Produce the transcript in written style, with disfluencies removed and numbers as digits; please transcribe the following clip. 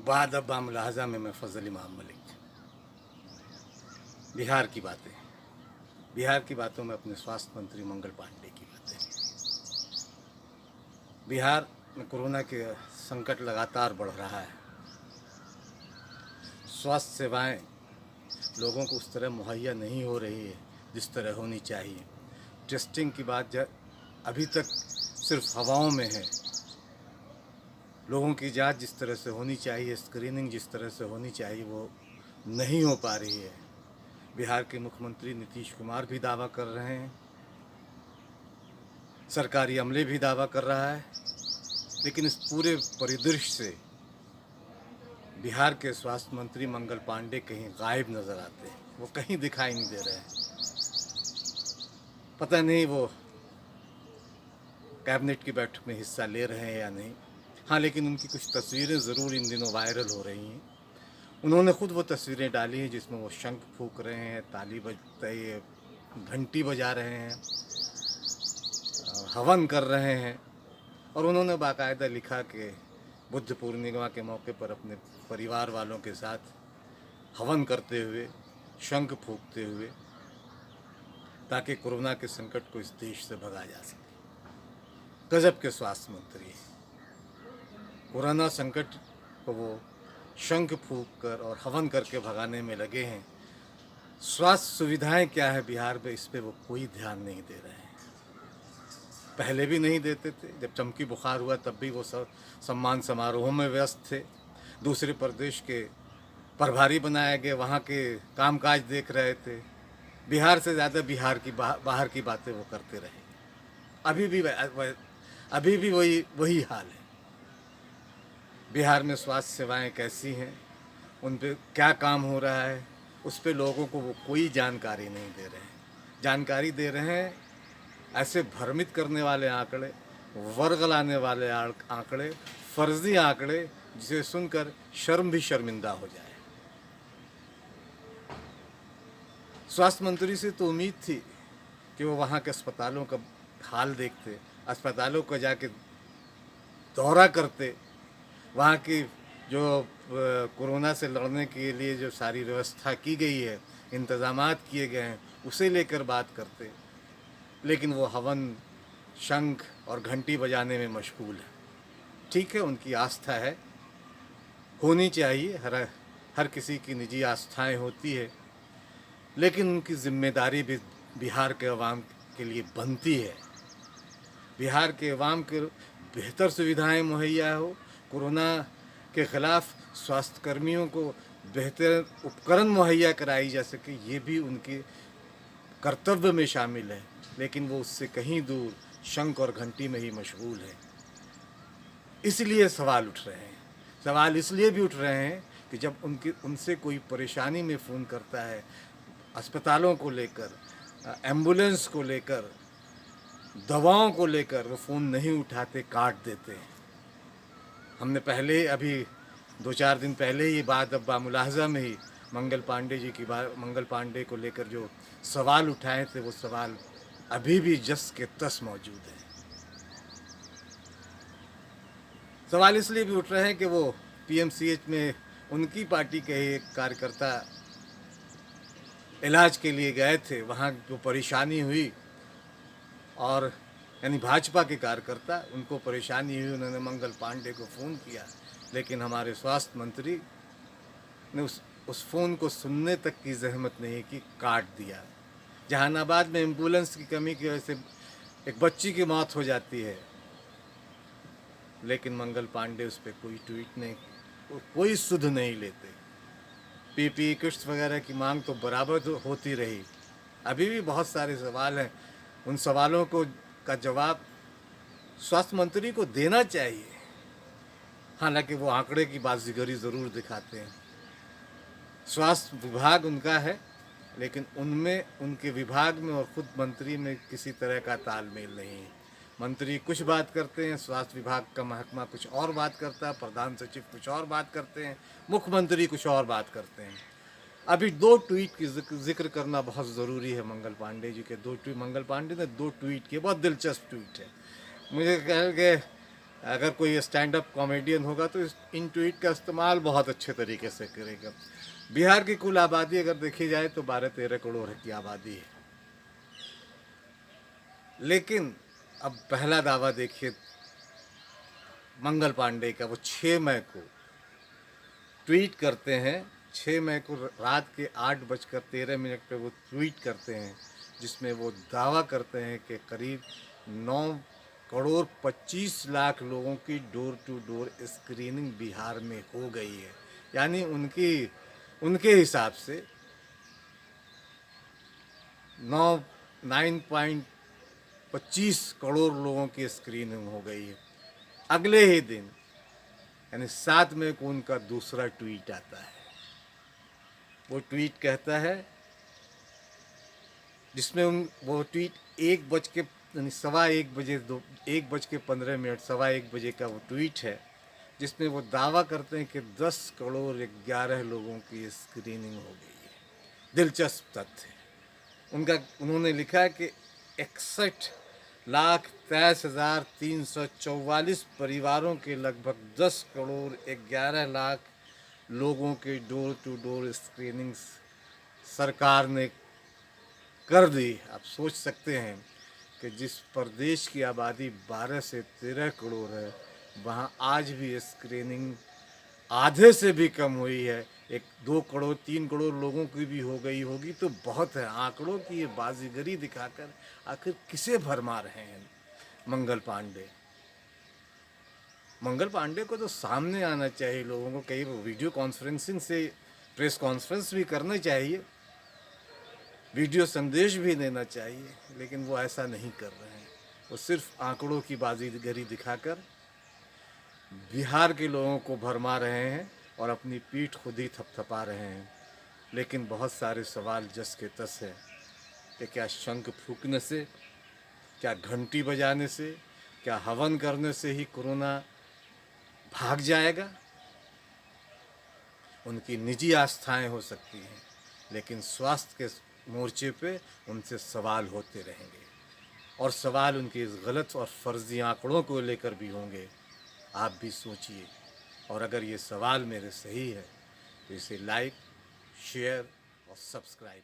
बाद अब बामुलाहज़ा में मैं फ़ज़ल इमाम मलिक। बिहार की बातें, बिहार की बातों में अपने स्वास्थ्य मंत्री मंगल पांडे की बातें। बिहार में कोरोना के संकट लगातार बढ़ रहा है। स्वास्थ्य सेवाएं लोगों को उस तरह मुहैया नहीं हो रही है जिस तरह होनी चाहिए। टेस्टिंग की बात अभी तक सिर्फ हवाओं में है। लोगों की जांच जिस तरह से होनी चाहिए, स्क्रीनिंग जिस तरह से होनी चाहिए, वो नहीं हो पा रही है। बिहार के मुख्यमंत्री नीतीश कुमार भी दावा कर रहे हैं, सरकारी अमले भी दावा कर रहा है, लेकिन इस पूरे परिदृश्य से बिहार के स्वास्थ्य मंत्री मंगल पांडे कहीं गायब नज़र आते हैं। वो कहीं दिखाई नहीं दे रहे हैं। पता नहीं वो कैबिनेट की बैठक में हिस्सा ले रहे हैं या नहीं। हाँ, लेकिन उनकी कुछ तस्वीरें ज़रूर इन दिनों वायरल हो रही हैं। उन्होंने खुद वो तस्वीरें डाली हैं जिसमें वो शंख फूंक रहे हैं, ताली बजते, घंटी बजा रहे हैं, हवन कर रहे हैं। और उन्होंने बाकायदा लिखा कि बुद्ध पूर्णिमा के मौके पर अपने परिवार वालों के साथ हवन करते हुए, शंख फूंकते हुए, ताकि कोरोना के संकट को इस देश से भगा जा सके। गजब के स्वास्थ्य मंत्री हैं। कोरोना संकट को वो शंख फूंक कर और हवन करके भगाने में लगे हैं। स्वास्थ्य सुविधाएं क्या है बिहार में, इस पे वो कोई ध्यान नहीं दे रहे हैं। पहले भी नहीं देते थे। जब चमकी बुखार हुआ तब भी वो सम्मान समारोहों में व्यस्त थे। दूसरे प्रदेश के प्रभारी बनाए गए, वहाँ के कामकाज देख रहे थे। बिहार से ज़्यादा बिहार की बाहर की बातें वो करते रहे। अभी भी वही हाल है। बिहार में स्वास्थ्य सेवाएं कैसी हैं, उन पे क्या काम हो रहा है, उस पे लोगों को वो कोई जानकारी नहीं दे रहे हैं। जानकारी दे रहे हैं ऐसे भ्रमित करने वाले आंकड़े, वर्ग लाने वाले आंकड़े, फर्जी आंकड़े, जिसे सुनकर शर्म भी शर्मिंदा हो जाए। स्वास्थ्य मंत्री से तो उम्मीद थी कि वो वहाँ के अस्पतालों का हाल देखते, अस्पतालों को जाके दौरा करते, वहाँ की जो कोरोना से लड़ने के लिए जो सारी व्यवस्था की गई है, इंतज़ामात किए गए हैं, उसे लेकर बात करते। लेकिन वो हवन, शंख और घंटी बजाने में मशगूल है। ठीक है, उनकी आस्था है, होनी चाहिए, हर किसी की निजी आस्थाएं होती है, लेकिन उनकी जिम्मेदारी भी बिहार के अवाम के लिए बनती है। बिहार के अवाम के बेहतर सुविधाएं मुहैया हो, कोरोना के ख़िलाफ़ स्वास्थ्य कर्मियों को बेहतर उपकरण मुहैया कराई जा सके, ये भी उनके कर्तव्य में शामिल है। लेकिन वो उससे कहीं दूर शंख और घंटी में ही मशगूल है। इसलिए सवाल उठ रहे हैं। सवाल इसलिए भी उठ रहे हैं कि जब उनसे कोई परेशानी में फ़ोन करता है, अस्पतालों को लेकर, एम्बुलेंस को लेकर, दवाओं को लेकर, वो फ़ोन नहीं उठाते, काट देते हैं। हमने पहले अभी 2-4 दिन पहले ये बात अब बामुलाहज़ा में ही मंगल पांडे को लेकर जो सवाल उठाए थे, वो सवाल अभी भी जस के तस मौजूद है। सवाल इसलिए भी उठ रहे हैं कि वो पीएमसीएच में उनकी पार्टी के एक कार्यकर्ता इलाज के लिए गए थे। वहाँ जो परेशानी हुई, और यानी भाजपा के कार्यकर्ता, उनको परेशानी हुई, उन्होंने मंगल पांडे को फ़ोन किया, लेकिन हमारे स्वास्थ्य मंत्री ने उस फ़ोन को सुनने तक की जहमत नहीं की, काट दिया। जहानाबाद में एम्बुलेंस की कमी की वजह से एक बच्ची की मौत हो जाती है, लेकिन मंगल पांडे उस पर कोई ट्वीट नहीं, कोई सुध नहीं लेते। पीपीई किट्स वगैरह की मांग तो बराबर तो होती रही। अभी भी बहुत सारे सवाल हैं, उन सवालों का जवाब स्वास्थ्य मंत्री को देना चाहिए। हालांकि वो आंकड़े की बाजीगरी ज़रूर दिखाते हैं। स्वास्थ्य विभाग उनका है, लेकिन उनके विभाग में और ख़ुद मंत्री में किसी तरह का तालमेल नहीं है। मंत्री कुछ बात करते हैं, स्वास्थ्य विभाग का महकमा कुछ और बात करता है, प्रधान सचिव कुछ और बात करते हैं, मुख्यमंत्री कुछ और बात करते हैं। अभी 2 ट्वीट की जिक्र करना बहुत ज़रूरी है। मंगल पांडे जी के 2 ट्वीट, मंगल पांडे ने 2 ट्वीट किए, बहुत दिलचस्प ट्वीट है। मुझे कह के अगर कोई स्टैंड अप कॉमेडियन होगा तो इन ट्वीट का इस्तेमाल बहुत अच्छे तरीके से करेगा। बिहार की कुल आबादी अगर देखी जाए तो 12-13 करोड़ की आबादी है, लेकिन अब पहला दावा देखिए मंगल पांडे का। वो 6 मई को ट्वीट करते हैं, 6 मई को रात के 8:13 पे वो ट्वीट करते हैं, जिसमें वो दावा करते हैं कि करीब 9,25,00,000 लोगों की door to door screening Bihar में हो गई है। यानी उनके हिसाब से 9.25 करोड़ लोगों की स्क्रीनिंग हो गई है। अगले ही दिन यानी 7 मई को उनका दूसरा ट्वीट आता है। वो ट्वीट कहता है, जिसमें वो ट्वीट 1:15 सवा 1 बजे का वो ट्वीट है, जिसमें वो दावा करते हैं कि 10 करोड़ 11 लोगों की स्क्रीनिंग हो गई है। दिलचस्प तथ्य उन्होंने लिखा है कि 61,23,344 परिवारों के लगभग 10 करोड़ 11 लाख लोगों की डोर टू डोर स्क्रीनिंग सरकार ने कर दी। आप सोच सकते हैं कि जिस प्रदेश की आबादी 12 से 13 करोड़ है, वहाँ आज भी स्क्रीनिंग आधे से भी कम हुई है। 1-2 करोड़ 3 करोड़ लोगों की भी हो गई होगी तो बहुत है। आंकड़ों की ये बाजीगरी दिखाकर आखिर किसे भरमा रहे हैं मंगल पांडे को तो सामने आना चाहिए लोगों को। कई वीडियो कॉन्फ्रेंसिंग से प्रेस कॉन्फ्रेंस भी करना चाहिए, वीडियो संदेश भी देना चाहिए, लेकिन वो ऐसा नहीं कर रहे हैं। वो सिर्फ आंकड़ों की बाजीगरी दिखाकर बिहार के लोगों को भरमा रहे हैं और अपनी पीठ खुद ही थपथपा रहे हैं। लेकिन बहुत सारे सवाल जस के तस हैं कि क्या शंख फूंकने से, क्या घंटी बजाने से, क्या हवन करने से ही कोरोना भाग जाएगा? उनकी निजी आस्थाएं हो सकती हैं, लेकिन स्वास्थ्य के मोर्चे पे उनसे सवाल होते रहेंगे, और सवाल उनके इस गलत और फर्जी आंकड़ों को लेकर भी होंगे। आप भी सोचिए, और अगर ये सवाल मेरे सही है तो इसे लाइक, शेयर और सब्सक्राइब